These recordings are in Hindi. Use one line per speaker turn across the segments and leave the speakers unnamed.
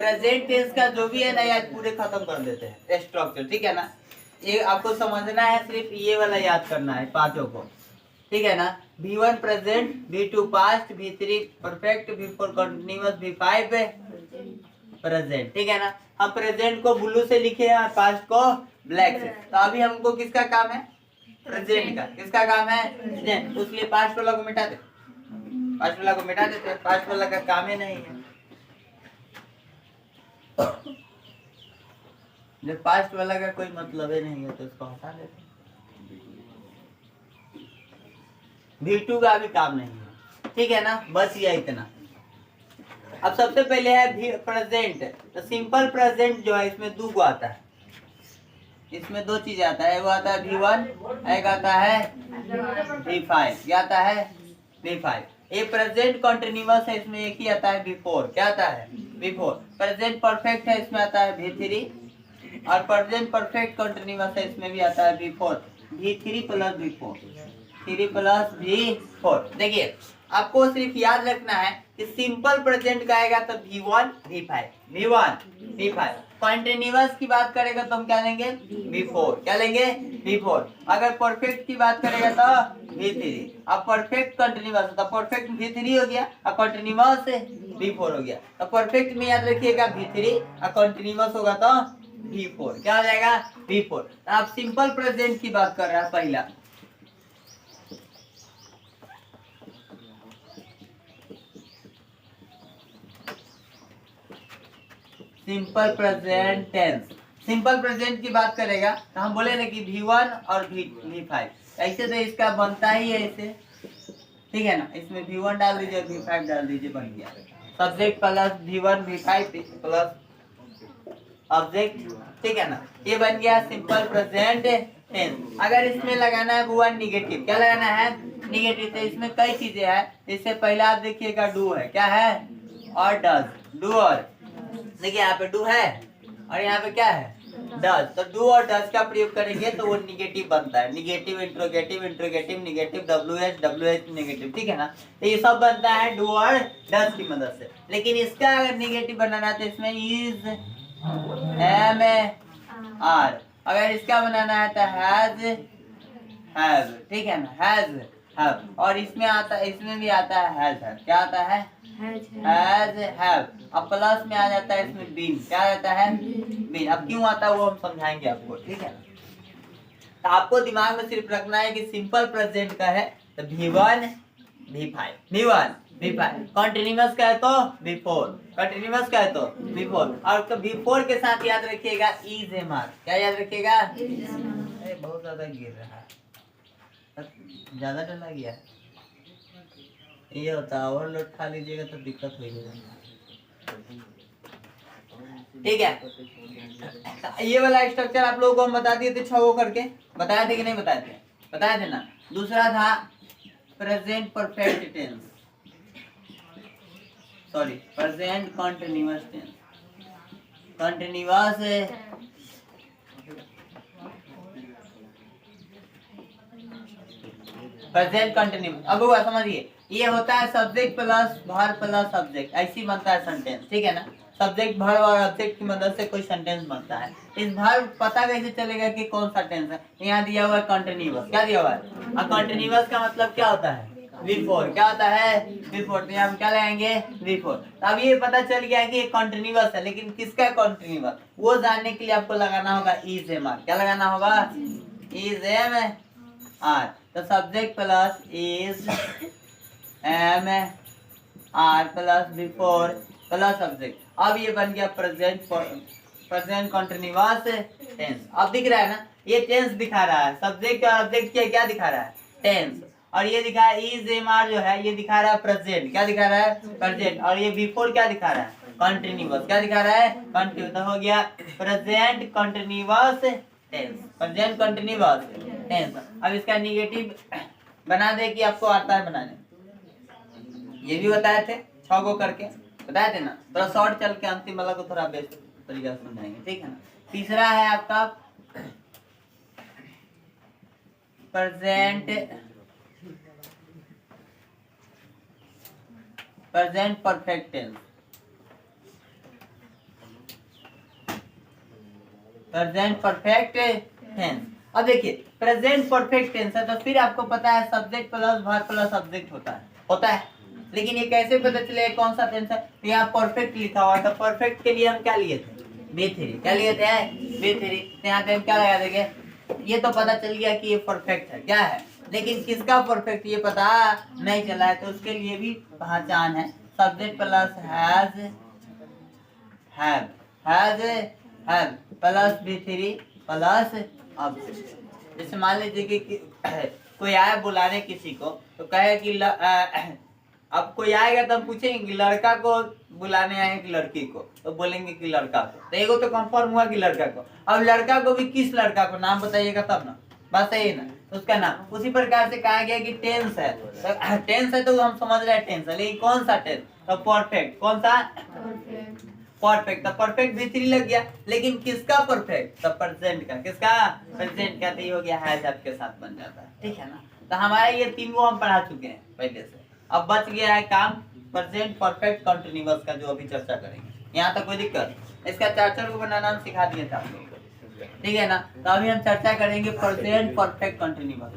प्रेजेंट टेंस का जो भी है ना याद पूरे खत्म कर देते हैं स्ट्रक्चर, ठीक है ना। ये आपको समझना है, सिर्फ ये वाला याद करना है पांचों को, ठीक है ना। V1 present, V2 past, V3 perfect, V4 continuous, V5 present, ठीक है ना। हम प्रेजेंट को ब्लू से लिखे हैं, पास्ट को ब्लैक से। तो अभी हमको किसका काम है? प्रेजेंट का। किसका काम है? प्रेजेंट। उसलिए पास्ट वाला को मिटा दे, पास्ट वाला को मिटा देते हैं, पास्ट वाला का काम ही नहीं है। जब पास्ट वाला का कोई मतलब ही नहीं है तो इसको हटा देते हैं। V2 का भी काम नहीं है, ठीक है ना। बस ये इतना। अब सबसे पहले है प्रेजेंट। तो सिंपल प्रेजेंट जो है इसमें दो को आता है, इसमें दो चीज आता है। वो आता है V1, एक आता है V5। क्या आता है? V5। ये प्रेजेंट कंटिन्यूअस है, इसमें एक ही आता है V4। क्या आता है? V4। प्रेजेंट परफेक्ट है, इसमें आता है V3। और प्रेजेंट परफेक्ट कंटिन्यूअस है, इसमें भी आता है V4। V3 plus V4, 3 plus V4। देखिए आपको सिर्फ याद रखना है कि सिंपल प्रेजेंट का आएगा तो V1 V5, V1 V5। Continuous की बात करेगा तो हम क्या लेंगे? V4। क्या लेंगे? V4। अगर परफेक्ट की बात करेगा तो V3। अब परफेक्ट कंटिन्यूअस तो परफेक्ट V3 हो गया और कंटिन्यूअस V4 हो गया। तो परफेक्ट में याद रखिएगा V3 और कंटिन्यूअस होगा तो V4। क्या हो जाएगा? V4। आप सिंपल प्रेजेंट की बात कर रहे हैं पहला। Simple present tense. Simple present की बात करेगा तो हम बोले ना कि V1 और V5। ऐसे तो इसका बनता ही है ऐसे, ठीक है ना। इसमें V1 डाल दीजिए, V5 डाल दीजिए, बन गया subject plus V1 V5 plus object, ठीक है ना। ये बन गया सिंपल प्रेजेंट टेंस। अगर इसमें लगाना है V1 निगेटिव, क्या लगाना है? निगेटिव। तो इसमें कई चीजें हैं। इससे पहला आप देखिएगा डू है, क्या है? और डज। डू और देखिए यहाँ पे डू है और यहाँ पे क्या है? डज। तो डू और डज का प्रयोग करेंगे तो वो निगेटिव बनता है। Negative, interrogative, interrogative, negative, WH, WH negative, ठीक है ना। तो ये सब बनता है डू और डज की मदद से। लेकिन इसका अगर निगेटिव बनाना है तो इसमें इज, एम, आर। अगर इसका बनाना है तो हैज, हैव, ठीक है ना। Has, have. और इसमें आता, इसमें भी आता है हैज, हैव। क्या आता है? Has, have. अब प्लस में आ जाता है इसमें बीन। क्या आ जाता है? बीन। अब क्यों आता है वो हम समझाएंगे आपको, ठीक है। तो आपको दिमाग में सिर्फ रखना है कि सिंपल प्रेजेंट का है तो V1 V5, V1 V5। Continuous का है तो V4, कंटिन्यूअस का है तो V4। और V4 के साथ याद रखिएगा इज, एम, आर। क्या याद रखिएगा? बहुत ज्यादा गिर रहा है, ज्यादा डला गया है। ये होता है ओवरलोड खा लीजिएगा तो दिक्कत हो जाएगा, ठीक है। ये वाला स्ट्रक्चर आप लोगों को हम बता दिए थे 6 को करके। बताए थे कि नहीं बताए थे? बताए थे ना। दूसरा था present perfect tense, sorry present continuous tense. Continuous present continuous. अब हुआ समझिए, ये होता है subject plus verb plus subject, ऐसी बनता है सेंटेंस, ठीक है ना। सब्जेक्ट, वर्ब और ऑब्जेक्ट की मदद से कोई सेंटेंस बनता है। इस वर्ब पता कैसे चलेगा कि कौन सा टेंस है? यहाँ दिया हुआ है कंटिन्यूअस। क्या दिया हुआ है? और कंटिन्यूअस का मतलब क्या होता है? V4। क्या होता है? V4। तो यहाँ हम क्या लगाएंगे? V4। तो अब ये पता चल गया कि ये कंटिन्यूअस है, लेकिन किसका कंटिन्यूअस वो जानने के लिए आपको लगाना होगा इज, एम, आर। क्या लगाना होगा? Is, am, are. तो subject plus is, am, are plus V4 plus subject. अब ये बन गया प्रेजेंट, प्रेजेंट कंटिन्यूअस टेंस। अब दिख रहा है ना, ये टेंस दिखा रहा है। सब्जेक्ट और ऑब्जेक्ट क्या दिखा रहा है? टेंस। और ये दिखा है इज, एम, आर जो है ये दिखा रहा है प्रेजेंट। क्या दिखा रहा है? प्रेजेंट। और ये V4 क्या दिखा रहा है? कंटिन्यूअस। क्या दिखा रहा है? कंटिन्यूअस। तो हो गया present continuous tense, present continuous tense. अब इसका निगेटिव बना दे कि आपको आता है बनाने, ये भी बताए थे 6 को करके, बताए थे ना। थोड़ा शॉर्ट चल के अंतिम वाला को थोड़ा बेस्ट तरीका से समझाएंगे, ठीक है ना। तीसरा है आपका present perfect tense. Present perfect tense. अब देखिए प्रेजेंट परफेक्ट टेंस है तो फिर आपको पता है subject plus verb plus subject होता है। लेकिन ये कैसे पता चले कौन सा टेंस है? तो यहाँ परफेक्ट लिखा हुआ था, परफेक्ट के लिए हम क्या लिए थे? बी3। क्या लिए थे? बी3। तो यहाँ पे हम क्या लगा देंगे? ये तो पता चल गया कि ये परफेक्ट है, क्या है, लेकिन किसका परफेक्ट ये पता नहीं चला है, तो उसके लिए भी पहचान है subject plus have plus B3 plus object. जैसे मान लीजिए कि कोई आया बुलाने किसी को, तो कहे कि अब कोई आएगा तो हम पूछेंगे कि लड़का को बुलाने आए कि लड़की को, तो बोलेंगे कि लड़का को। तो एगो तो कंफर्म हुआ कि लड़का को। अब लड़का को भी किस लड़का को, नाम बताइएगा तब ना, बस सही है ना, तो उसका नाम। उसी प्रकार से कहा गया कि टेंस है, तो टेंस है तो हम समझ रहे हैं टेंस है, लेकिन कौन सा टेंस? तो परफेक्ट। कौन सा? परफेक्ट। तो परफेक्ट भी 3 लग गया, लेकिन किसका परफेक्ट? तो प्रेजेंट का। किसका? प्रेजेंट का। तो ये हो गया हैज आपके साथ बन जाता है, ठीक है ना। तो हमारे ये 3 हम पढ़ा चुके हैं पहले से। अब बच गया है काम प्रेजेंट परफेक्ट कंटीन्यूअस का, जो अभी चर्चा करेंगे। यहाँ तक कोई दिक्कत? इसका चार्टर को बनाना हम सिखा दिए थे आप लोगों को, ठीक है ना। तो अभी हम चर्चा करेंगे प्रेजेंट परफेक्ट कंटीन्यूअस।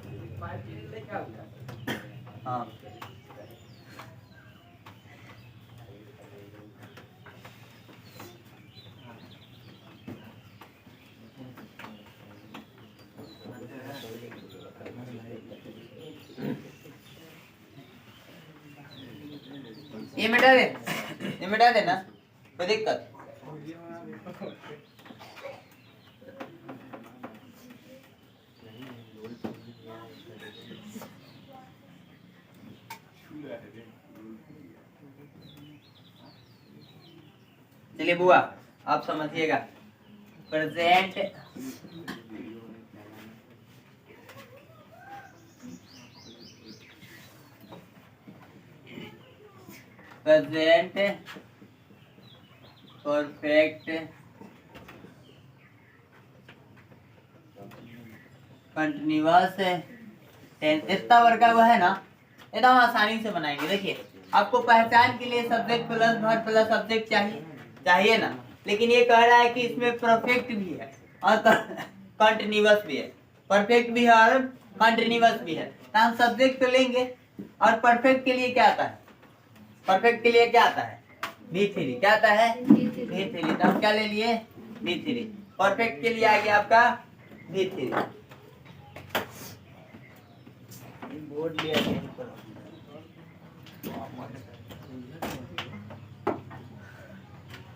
हाँ ये मिटा दे ना, कोई दिक्कत? चलिए बुआ आप समझिएगा, प्रेजेंट परफेक्ट कंटिन्यूअस टेंस। इतना वर्ग का वो है ना, एकदम आसानी से बनाएंगे। देखिए आपको पहचान के लिए subject plus verb plus subject चाहिए ना, लेकिन ये कह रहा है कि इसमें परफेक्ट भी है और कंटिन्यूअस भी है। परफेक्ट भी है और कंटिन्यूअस भी है, तो हम सब्जेक्ट तो लेंगे। और परफेक्ट के लिए क्या आता है? परफेक्ट के लिए क्या आता है? बी3। क्या आता है? बी3। तो हम क्या ले लिए? बी3। परफेक्ट के लिए आ गया आपका बी3। बोर्ड लिया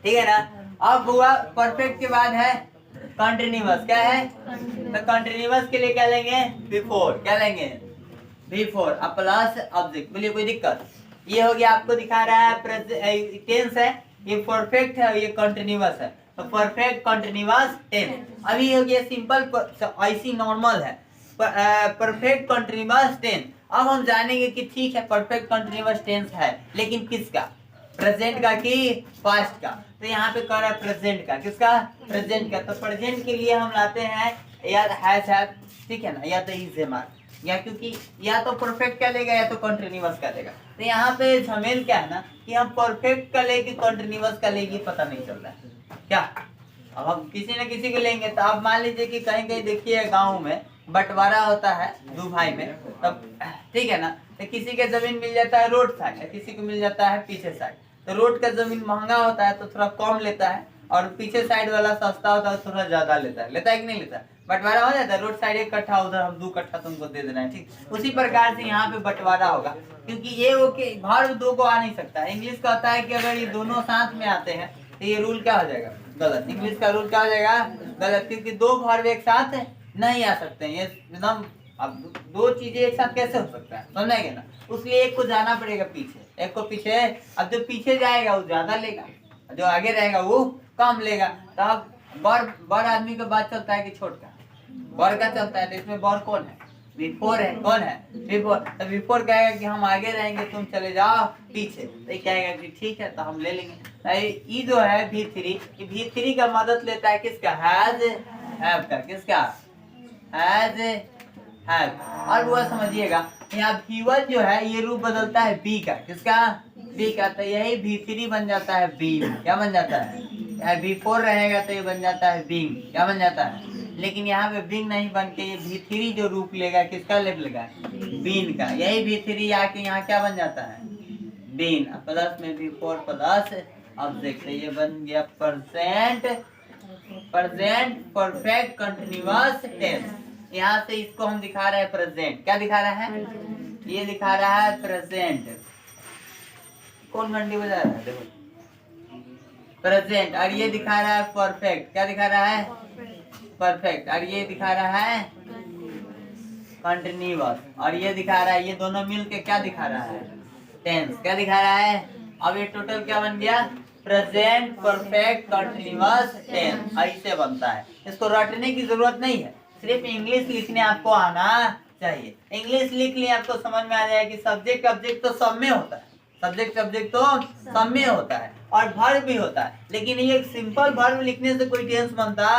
ठीक है ना। अब हुआ परफेक्ट के बाद है कंटिन्यूअस। क्या है? तो कंटिन्यूअस के लिए क्या लेंगे? बिफोर। क्या लेंगे? बिफोर अब प्लस ऑब्जेक्ट। बोलिए कोई दिक्कत? ये हो गया, आपको दिखा रहा है टेंस है, ये परफेक्ट है, ये कंटिन्यूअस है। तो परफेक्ट कंटिन्यूअस टेंस। अभी हो गया सिंपल ऐसी नॉर्मल है परफेक्ट कंटिन्यूअस टेंस। अब हम जानेंगे कि ठीक है परफेक्ट कंटिन्यूअस टेंस है, लेकिन किसका? प्रेजेंट का कि पास्ट का? तो यहाँ पे कह रहा है प्रेजेंट का। किसका? प्रेजेंट का। तो प्रेजेंट के लिए हम लाते हैं या हैज हैव, ठीक है ना, या तो इज मार्क, या क्योंकि या तो परफेक्ट का लेगा या तो कंटिन्यूअस का लेगा। तो यहाँ पे झमेल क्या है ना कि हम परफेक्ट का लेके कंटिन्यूअस का लेंगे, पता नहीं चल रहा है क्या। अब हम किसी न किसी को लेंगे, तो आप मान लीजिए कि कहीं कहीं देखिए गाँव में बंटवारा होता है 2 भाई में, तब ठीक है ना, तो किसी के जमीन मिल जाता है रोड साइड, किसी को मिल जाता है पीछे साइड। तो रोड का जमीन महंगा होता है तो थोड़ा कम लेता है, और पीछे साइड वाला सस्ता होता है थोड़ा ज्यादा लेता है कि नहीं लेता है? बंटवारा हो जाता है, रोड साइड 1 कट्ठा, उधर हम 2 कट्ठा तुमको दे देना है, ठीक। उसी प्रकार से यहाँ पे बंटवारा होगा, क्योंकि ये वो के भार 2 को आ नहीं सकता है। इंग्लिश का होता है कि अगर ये दोनों साथ में आते हैं तो ये रूल क्या हो जाएगा? गलत। इंग्लिश का रूल क्या हो जाएगा? गलत, क्योंकि 2 भार एक साथ नहीं आ सकते हैं, ये एकदम। अब 2 चीजें एक साथ कैसे हो सकता है, समझेंगे ना। उसलिए एक को जाना पड़ेगा पीछे, एक को पीछे। अब जो पीछे जाएगा वो ज्यादा लेगा, जो आगे रहेगा वो कम लेगा। तो अब बड़ आदमी का बात चलता है कि छोट का? बड़ का चलता है। तो इसमें बड़ कौन है? बिफोर है। कौन है? बिफोर। तो बिफोर कहेगा कि हम आगे रहेंगे, तुम चले जाओ पीछे। तो कहेगा कि ठीक है, तो हम ले लेंगे। ये जो है बी3, बी3 का मदद लेता है किसका? हैज हैव का। किसका? Has have. और वो समझिएगा यहाँ V1 जो है ये रूप बदलता है बी का। किसका? बी का। तो यही V3 बन जाता है बी। क्या बन जाता है? V4 रहेगा तो ये बन जाता है बींग। क्या बन जाता है? लेकिन यहाँ पे बिंग नहीं बन के ये V3 जो रूप लेगा किसका लेगा? बीन का। यही V3 आके यहाँ क्या बन जाता है? बीन। प्लस में V4 प्लस ऑब्जेक्ट, ये बन गया प्रेजेंट परफेक्ट कंटिन्यूअस टेंस। यहाँ से इसको हम दिखा रहे हैं प्रेजेंट। क्या दिखा रहा है? ये दिखा रहा है प्रेजेंट। कौन घंटी बजा रहा है? देखो प्रेजेंट। और ये दिखा रहा है परफेक्ट। क्या दिखा रहा है? परफेक्ट। और ये दिखा रहा है कंटिन्यूअस। और ये दिखा रहा है, ये दोनों मिलके क्या दिखा रहा है? टेंस। क्या दिखा रहा है? अब ये टोटल क्या बन गया? Present perfect continuous tense. ऐसे बनता है। इसको रटने की जरूरत नहीं है, सिर्फ इंग्लिश लिखने आपको आना चाहिए। इंग्लिश लिख लिया आपको समझ में आ जाएगा कि सब्जेक्ट ऑब्जेक्ट तो सब में होता है, सब्जेक्ट ऑब्जेक्ट तो सब में होता है और वर्ब भी होता है। लेकिन ये सिंपल वर्ब लिखने से कोई टेंस बनता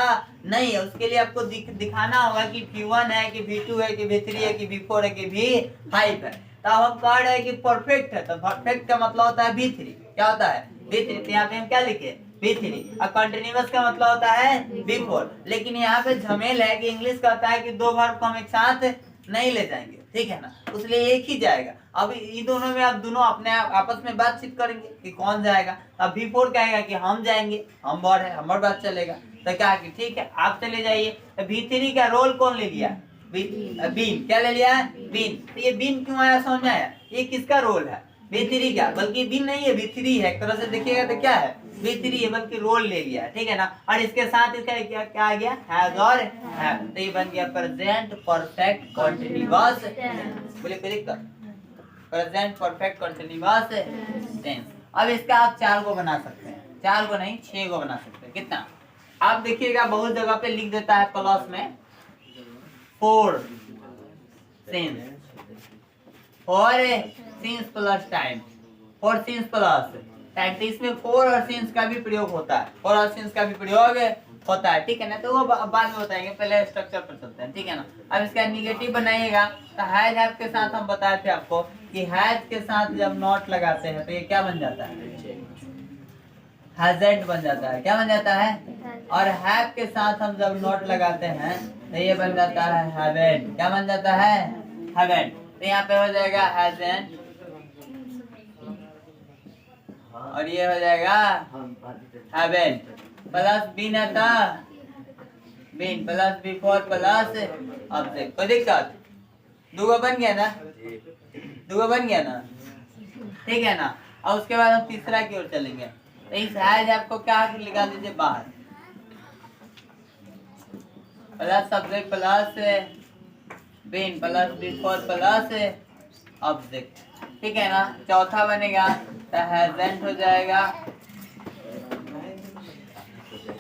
नहीं है। उसके लिए आपको दिखाना होगा कि V1 है कि V2 है कि V3 है कि V4 है कि V5 है। तो हम कह रहे हैं कि परफेक्ट है, तो परफेक्ट का मतलब होता है V3। क्या होता है? V3। तो यहाँ पे हम क्या लिखे? V3। और कंटिन्यूअस का मतलब होता है V4। लेकिन यहाँ पे झमेल है कि इंग्लिश कहता है कि दो वर्ब को हम एक साथ नहीं ले जाएंगे, ठीक है ना, इसलिए एक ही जाएगा। अब इन दोनों में आप दोनों अपने आपस में बातचीत करेंगे कि कौन जाएगा। अब V4 कहेगा कि हम जाएंगे, हम बड़ है, हमारी बात चलेगा। तो क्या कि ठीक है आप चले जाइए। तो V3 का रोल कौन ले लिया? बीन। क्या ले लिया? बीन। तो ये बीन क्यों आया समझ आया? ये किसका रोल है? V3 का। बल्कि बीन नहीं है, V3 है। एक तरह से देखिएगा तो क्या है? V3 है, बल्कि रोल ले लिया, ठीक है ना। और इसके साथ इसका क्या आ गया? हैज और हैव। तो ये बन गया प्रेजेंट परफेक्ट कंटिन्यूअस। बोले प्रेजेंट परफेक्ट कंटिन्यूअस टेंस। अब इसका आप 4 को बना सकते हैं, 4 को नहीं 6 को बना सकते हैं। कितना? आप देखिएगा बहुत जगह पे लिख देता है प्लस में 4 सिंस, और सिंस प्लस टाइम, और सिंस प्लस टाइम। तो इसमें 4 और सिंस का भी प्रयोग होता है, 4 और सिंस का भी प्रयोग होता है, ठीक है ना। तो वो बाद में बताएंगे, पहले स्ट्रक्चर पर चलते हैं, ठीक है ना। अब इसका निगेटिव बनाइएगा तो हैज हैव के साथ हम बताए थे आपको कि हैज के साथ जब नॉट लगाते हैं तो ये क्या बन जाता है? हैजेंट बन जाता है। क्या बन जाता है? और हैव के साथ हम जब नॉट लगाते हैं तो ये बन जाता है हैवेंट। क्या बन जाता है? हैवेंट। तो यहाँ पे हो जाएगा हैजेंट और ये हो जाएगा हैवेंट। प्लस बीन आता, been plus V4 plus object. कोई दिक्कत? दूगो बन गया ना, दूगो बन गया ना, ठीक है ना। और उसके बाद हम तीसरा की ओर चलेंगे। तो इस हैज आपको क्या निकाल दीजिए बाहर, plus subject plus been plus V4 plus object, ठीक है ना। चौथा बनेगा तो हैजेंट हो जाएगा,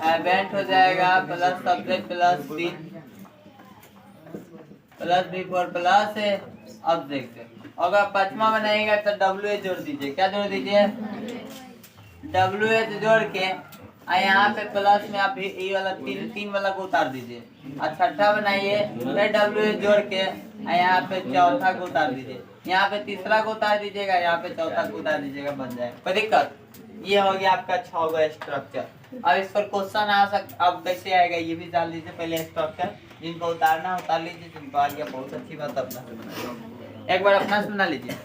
हैवेंट हो जाएगा plus subject plus been plus V4 plus object. अगर पांचवा बनाएगा तो WH जोड़ दीजिए। क्या जोड़ दीजिए? WH जोड़ के यहाँ पे प्लस में आप ये वाला तीन वाला को उतार दीजिए। और छठा बनाइए फिर WH जोड़ के यहाँ पे चौथा को उतार दीजिए, यहाँ पे तीसरा को उतार दीजिएगा, यहाँ पे चौथा को उतार दीजिएगा, बन जाए। कोई दिक्कत? ये हो गया आपका 6 गो स्ट्रक्चर। अब इस पर क्वेश्चन आ सकता, अब कैसे आएगा ये भी जान लीजिए। पहले स्ट्रक्चर जिनको उतारना उतार लीजिए, जिनको आ गया बहुत अच्छी बात अपना से बना लीजिए। एक बार अपना से बना लीजिए।